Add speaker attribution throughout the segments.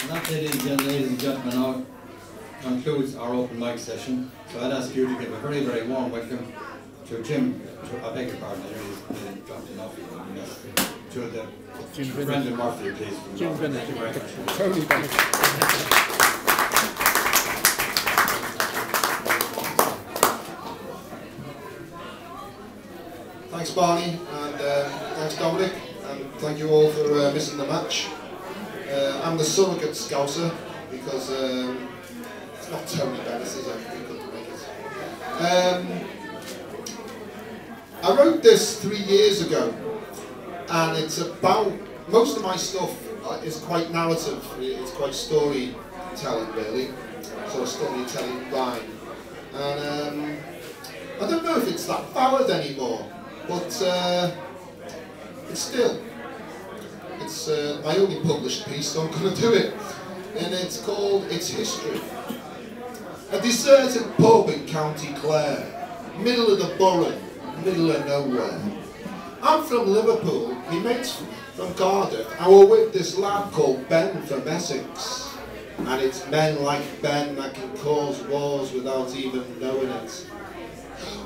Speaker 1: And that, ladies and gentlemen, now concludes our open mic session. So I'd ask you to give a very, very warm welcome to Jim, I beg your pardon, I really dropped enough. To the Btrendan Murphy, please.
Speaker 2: Jim
Speaker 1: Thank you very much.
Speaker 2: Tony Bennett.
Speaker 3: Thanks Barney, and thanks Dominic, and thank you all for missing the match. I'm the surrogate scouser because it's not Tony Bennett, is it? He couldn't make it. I wrote this 3 years ago, and it's about, most of my stuff is quite narrative, it's quite storytelling really, sort of storytelling line. And I don't know if it's that valid anymore, but it's my only published piece, so I'm going to do it. And it's called It's History. A deserted pub in County Clare, middle of the borough, middle of nowhere. I'm from Liverpool, my mate's from Cardiff, and we're with this lad called Ben from Essex. And it's men like Ben that can cause wars without even knowing it.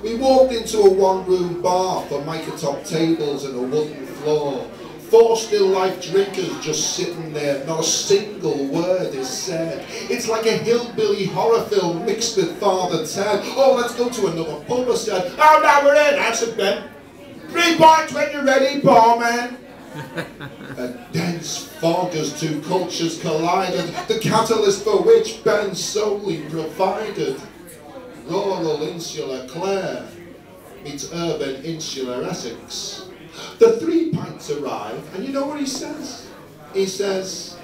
Speaker 3: We walked into a one-room bar for mica-top tables and a wooden floor. 4 still-life drinkers just sitting there, not a single word is said. It's like a hillbilly horror film mixed with Father Ted. Oh, let's go to another pub, I said. Oh, now we're in, answered Ben. 3 pints when you're ready, barman. A dense fog as 2 cultures collided, the catalyst for which Ben solely provided. Rural insular Clare meets urban insular Essex. The 3 pints arrive, and you know what he says? He says,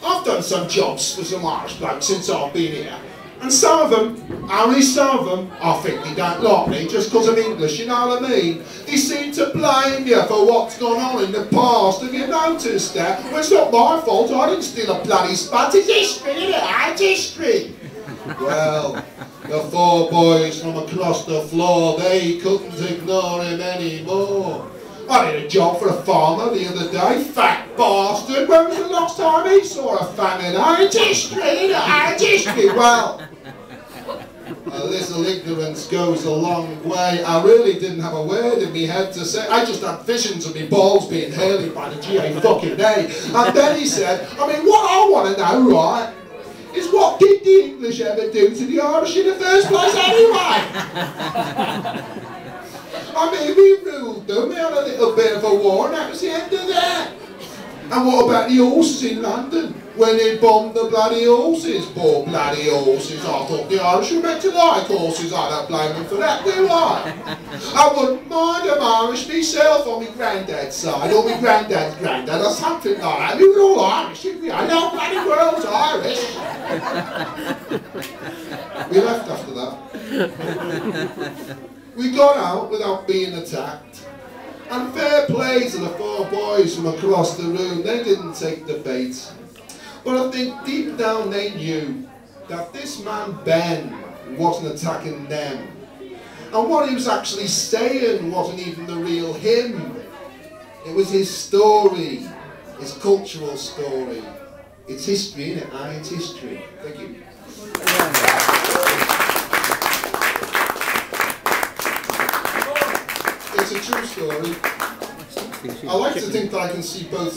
Speaker 3: I've done some jobs for some Irish blokes since I've been here, and some of them, only some of them, I think they don't like me just because I'm English, you know what I mean? They seem to blame you for what's gone on in the past. Have you noticed that? Well, it's not my fault, I didn't steal a bloody spot. It's history, isn't it? It's history. Well, the 4 boys from across the floor, they couldn't ignore him anymore. I did a job for a farmer the other day, fat bastard. When was the last time he saw a famine? It's history, isn't it? It's history. Well, a little ignorance goes a long way. I really didn't have a word in my head to say. I just had visions of me balls being hurled by the GA fucking day. And then he said, I mean, what I want to know, right, is what did the English ever do to the Irish in the first place anyway? I mean, we ruled them, we had a little bit of a war, and that was the end of that. And what about the horses in London? When they bombed the bloody horses? Poor bloody horses. I thought the Irish were meant to like horses. I don't blame them for that, do I? I wouldn't mind them Irish myself on my granddad's side, or my granddad's granddad, or something like that. We were all Irish, didn't we? I know bloody world's Irish. We left after that. We got out without being attacked. And fair play to the 4 boys from across the room, they didn't take the bait. But I think deep down they knew that this man Ben wasn't attacking them. And what he was actually saying wasn't even the real him. It was his story, his cultural story. It's history, isn't it? It's history. Thank you. It's a true story. I like to think that I can see both